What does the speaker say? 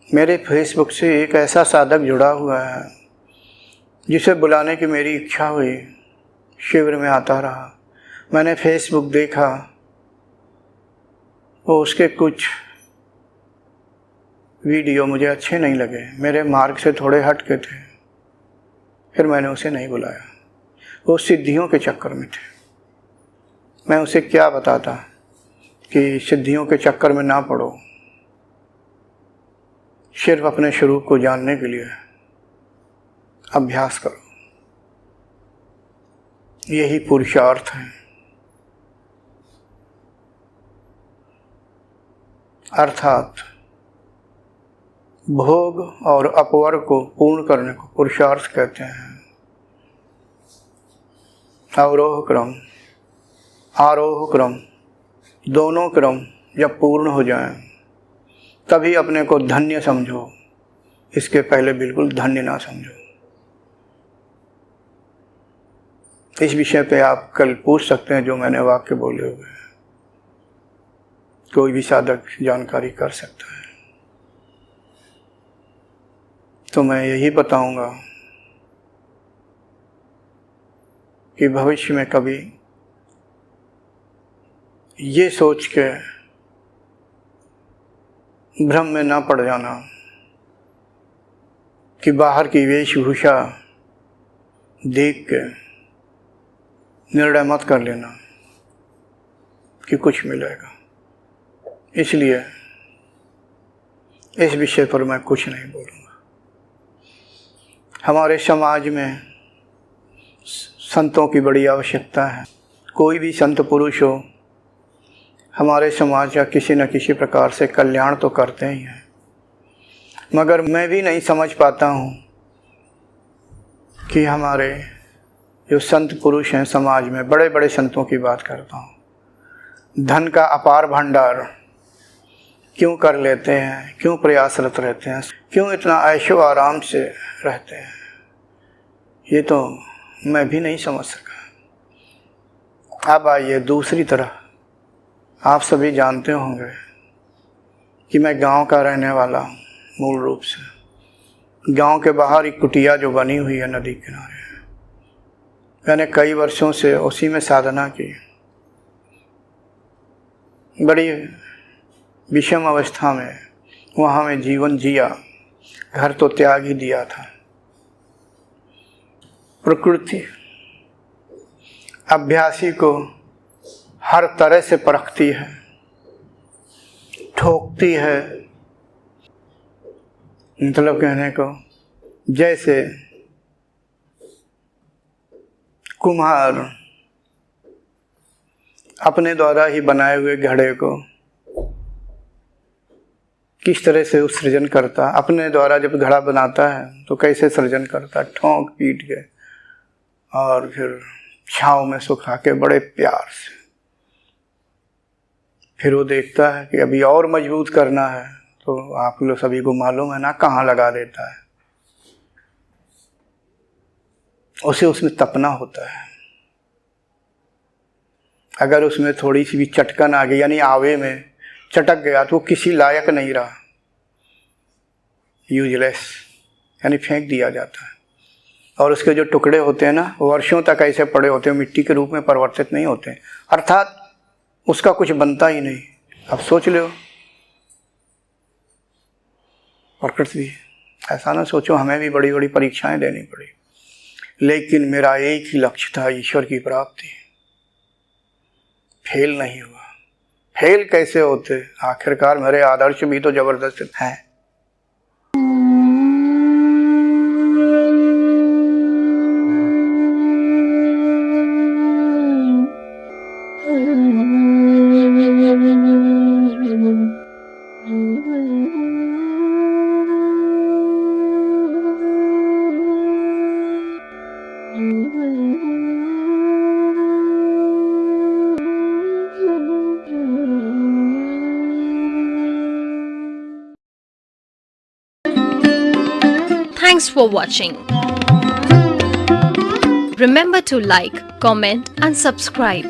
मेरे फेसबुक से एक ऐसा साधक जुड़ा हुआ है जिसे बुलाने की मेरी इच्छा हुई। शिविर में आता रहा, मैंने फेसबुक देखा, वो उसके कुछ वीडियो मुझे अच्छे नहीं लगे, मेरे मार्ग से थोड़े हट के थे। फिर मैंने उसे नहीं बुलाया, वो सिद्धियों के चक्कर में थे। मैं उसे क्या बताता कि सिद्धियों के चक्कर में ना पड़ो, सिर्फ अपने स्वरूप को जानने के लिए अभ्यास करो, यही पुरुषार्थ है। अर्थात भोग और अपवर्ग को पूर्ण करने को पुरुषार्थ कहते हैं। अवरोह क्रम, आरोह क्रम, दोनों क्रम जब पूर्ण हो जाएं, तभी अपने को धन्य समझो, इसके पहले बिल्कुल धन्य ना समझो। इस विषय पे आप कल पूछ सकते हैं जो मैंने वाक्य बोले हुए हैं, कोई भी साधक जानकारी कर सकता है। तो मैं यही बताऊंगा कि भविष्य में कभी ये सोच के भ्रम में ना पड़ जाना कि बाहर की वेशभूषा देख के निर्णय मत कर लेना कि कुछ मिलेगा। इसलिए इस विषय पर मैं कुछ नहीं बोलूँगा। हमारे समाज में संतों की बड़ी आवश्यकता है। कोई भी संत पुरुष हो, हमारे समाज का किसी न किसी प्रकार से कल्याण तो करते ही हैं, मगर मैं भी नहीं समझ पाता हूँ कि हमारे जो संत पुरुष हैं समाज में, बड़े बड़े संतों की बात करता हूँ, धन का अपार भंडार क्यों कर लेते हैं, क्यों प्रयासरत रहते हैं, क्यों इतना ऐशो आराम से रहते हैं, ये तो मैं भी नहीं समझ सका। अब आइए दूसरी तरह, आप सभी जानते होंगे कि मैं गांव का रहने वाला हूँ। मूल रूप से गांव के बाहर एक कुटिया जो बनी हुई है नदी किनारे, मैंने कई वर्षों से उसी में साधना की। बड़ी विषम अवस्था में वहाँ में जीवन जिया, घर तो त्याग ही दिया था। प्रकृति अभ्यासी को हर तरह से परखती है, ठोकती है। मतलब कहने को, जैसे कुम्हार अपने द्वारा ही बनाए हुए घड़े को किस तरह से सृजन करता, अपने द्वारा जब घड़ा बनाता है तो कैसे सृजन करता, ठोंक पीट के और फिर छाँव में सुखा के बड़े प्यार से। फिर वो देखता है कि अभी और मजबूत करना है, तो आप लोग सभी को मालूम है ना कहाँ लगा देता है, उसे उसमें तपना होता है। अगर उसमें थोड़ी सी भी चटकन आ गई, यानी आवे में चटक गया, तो वो किसी लायक नहीं रहा, यूजलेस, यानी फेंक दिया जाता है। और उसके जो टुकड़े होते हैं ना, वर्षों तक ऐसे पड़े होते हैं, मिट्टी के रूप में परिवर्तित नहीं होते, अर्थात उसका कुछ बनता ही नहीं। अब सोच लो, प्रकृति भी ऐसा ना सोचो हमें भी बड़ी बड़ी परीक्षाएं देनी पड़ी, लेकिन मेरा एक ही लक्ष्य था, ईश्वर की प्राप्ति। फेल नहीं हुआ। फेल कैसे होते, आखिरकार मेरे आदर्श भी तो जबरदस्त हैं। Thanks for watching. Remember to like, comment and subscribe.